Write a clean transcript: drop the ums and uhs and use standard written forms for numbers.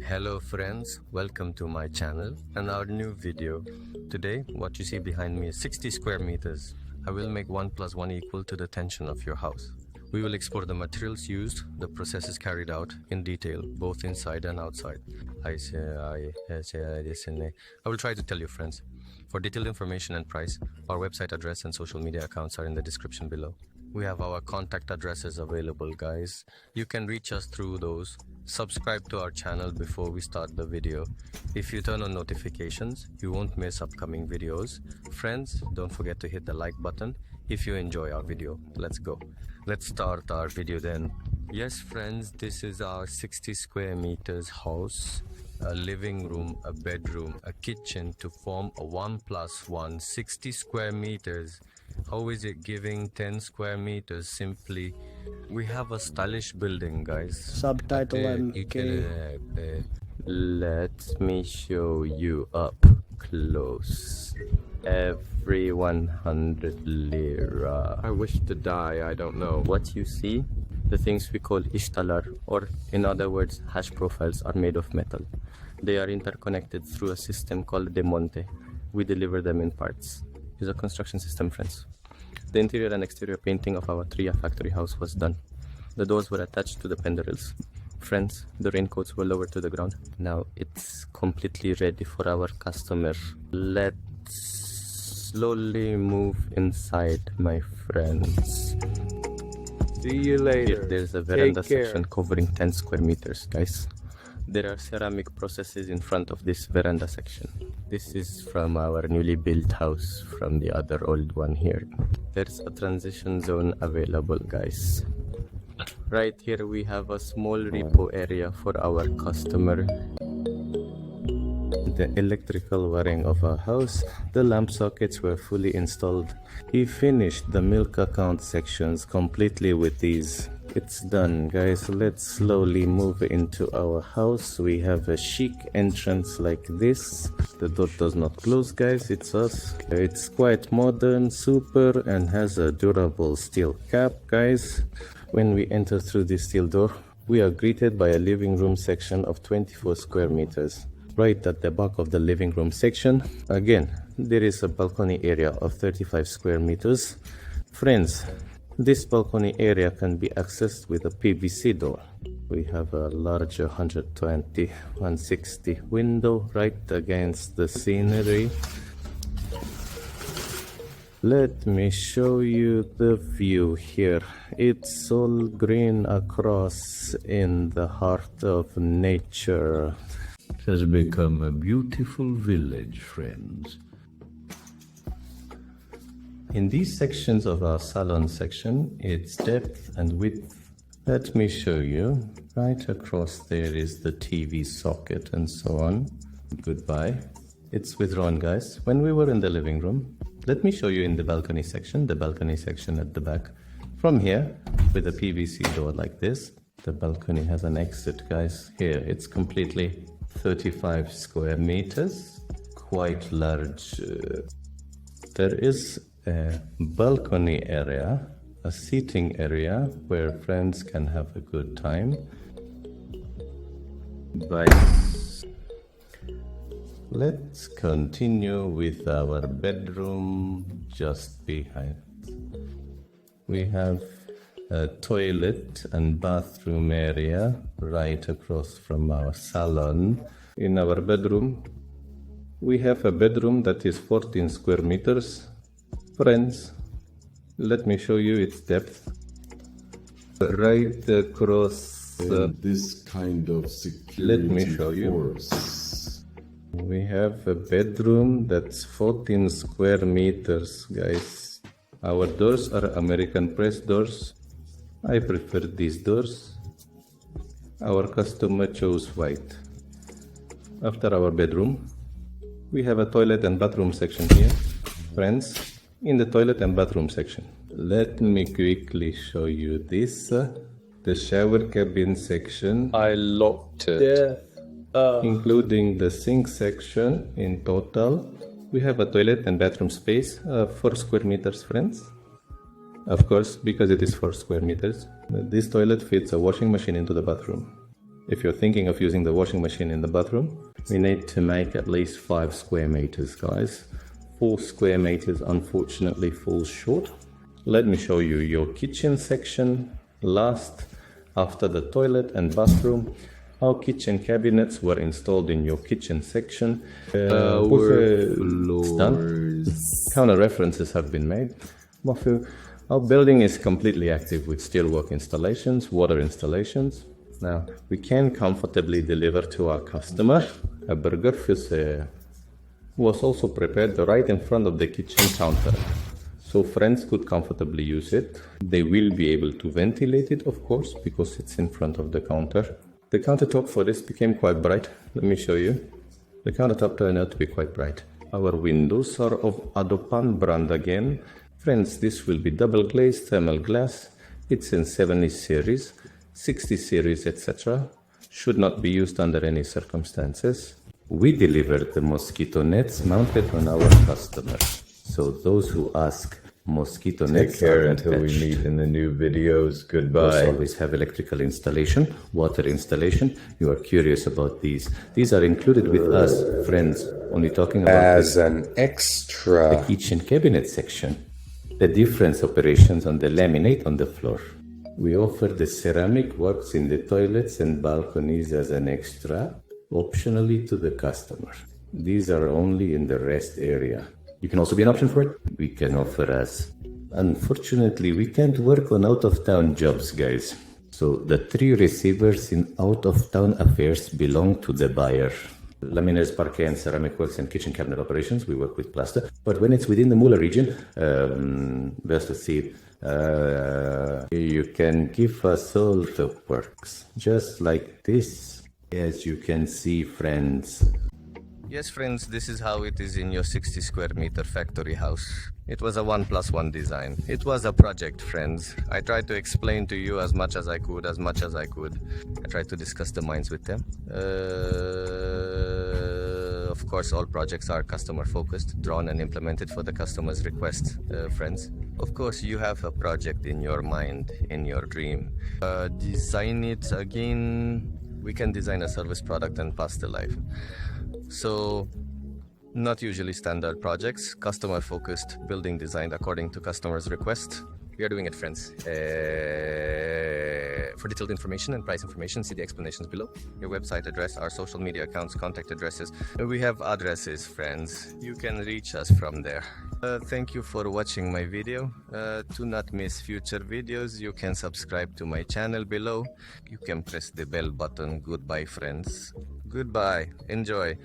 Hello friends, welcome to my channel and our new video. Today what you see behind me is 60 square meters. I will make 1 + 1 equal to the tension of your house. We will explore the materials used, the processes carried out in detail, both inside and outside. I will try to tell you friends. For detailed information and price, our website address and social media accounts are in the description below. We have our contact addresses available, guys. You can reach us through those. Subscribe to our channel before we start the video. If you turn on notifications, you won't miss upcoming videos. Friends, don't forget to hit the like button if you enjoy our video. Let's go. Let's start our video then. Yes friends, this is our 60 square meters house. A living room, a bedroom, a kitchen to form a 1 + 1 60 square meters. How is it giving 10 square meters? Simply, we have a stylish building, guys. Subtitle MK. Let me show you up close. Every 100 lira. I wish to die, I don't know. What you see, the things we call ishtalar, or in other words, hash profiles, are made of metal. They are interconnected through a system called demonte. We deliver them in parts. It's a construction system, friends. The interior and exterior painting of our Tria factory house was done. The doors were attached to the pendrils. Friends, the raincoats were lowered to the ground. Now it's completely ready for our customer. Let's slowly move inside, my friends. See you later. Here, there's a veranda section covering 10 square meters, guys. There are ceramic processes in front of this veranda section. This is from our newly built house, from the other old one here. There's a transition zone available, guys. Right here we have a small repo area for our customer. The electrical wiring of our house, the lamp sockets were fully installed. He finished the milk account sections completely with these. It's done, guys. Let's slowly move into our house. We have a chic entrance like this. The door does not close, guys. It's us. It's quite modern, super, and has a durable steel cap, guys. When we enter through this steel door, we are greeted by a living room section of 24 square meters. Right at the back of the living room section, again, there is a balcony area of 35 square meters. Friends, this balcony area can be accessed with a PVC door. We have a large 120, 160 window right against the scenery. Let me show you the view here. It's all green across in the heart of nature. It has become a beautiful village, friends. In these sections of our salon section, its depth and width. Let me show you. Right across there is the TV socket and so on. Goodbye. It's withdrawn, guys. When we were in the living room, let me show you in the balcony section at the back. From here, with a PVC door like this, the balcony has an exit, guys. Here, it's completely 35 square meters, quite large. There is a balcony area, a seating area where friends can have a good time. But let's continue with our bedroom just behind. We have a toilet and bathroom area right across from our salon. In our bedroom, we have a bedroom that is 14 square meters. Friends, let me show you its depth. Right across this kind of security let me show you. Force. We have a bedroom that's 14 square meters, guys. Our doors are American press doors. I prefer these doors. Our customer chose white. After our bedroom, we have a toilet and bathroom section here. Friends, in the toilet and bathroom section, let me quickly show you this. The shower cabin section. I locked it. Including the sink section. In total, we have a toilet and bathroom space of 4 square meters, friends. Of course, because it is 4 square meters, this toilet fits a washing machine into the bathroom. If you're thinking of using the washing machine in the bathroom, we need to make at least 5 square meters, guys. 4 square meters unfortunately falls short. Let me show you your kitchen section last. After the toilet and bathroom, our kitchen cabinets were installed in your kitchen section. It's done. Counter references have been made. Our building is completely active with steelwork installations, water installations. Now, we can comfortably deliver to our customer a burger was also prepared right in front of the kitchen counter. So friends could comfortably use it. They will be able to ventilate it, of course, because it's in front of the counter. The countertop for this became quite bright. Let me show you. The countertop turned out to be quite bright. Our windows are of Adopan brand again. Friends, this will be double glazed thermal glass. It's in 70 series, 60 series, etc. Should not be used under any circumstances. We delivered the mosquito nets mounted on our customers. So those who ask, mosquito nets. Take care until we meet in the new videos. Goodbye. We always have electrical installation, water installation. You are curious about these. These are included with us, friends. Only talking about as an extra. the kitchen cabinet section. The difference operations on the laminate on the floor. We offer the ceramic works in the toilets and balconies as an extra, optionally to the customer. These are only in the rest area. You can also be an option for it. We can offer us. Unfortunately, we can't work on out-of-town jobs, guys. So the 3 receivers in out-of-town affairs belong to the buyer. Laminaires, parquet, and ceramic works and kitchen cabinet operations, we work with plaster. But when it's within the Muller region, let's see, you can give us all the works, just like this, as you can see, friends. Yes, friends, this is how it is in your 60 square meter factory house. It was a 1+1 design. It was a project, friends. I tried to explain to you as much as I could. I tried to discuss the minds with them. Of course, all projects are customer focused, drawn and implemented for the customer's request, friends. Of course, you have a project in your mind, in your dream. Design it again. We can design a service product and pass the life. So, not usually standard projects, customer focused, building designed according to customer's request. We are doing it, friends. For detailed information and price information, see the explanations below. Your website address, our social media accounts, contact addresses. We have addresses, friends. You can reach us from there. Thank you for watching my video. To not miss future videos, you can subscribe to my channel below. You can press the bell button. Goodbye, friends. Goodbye. Enjoy.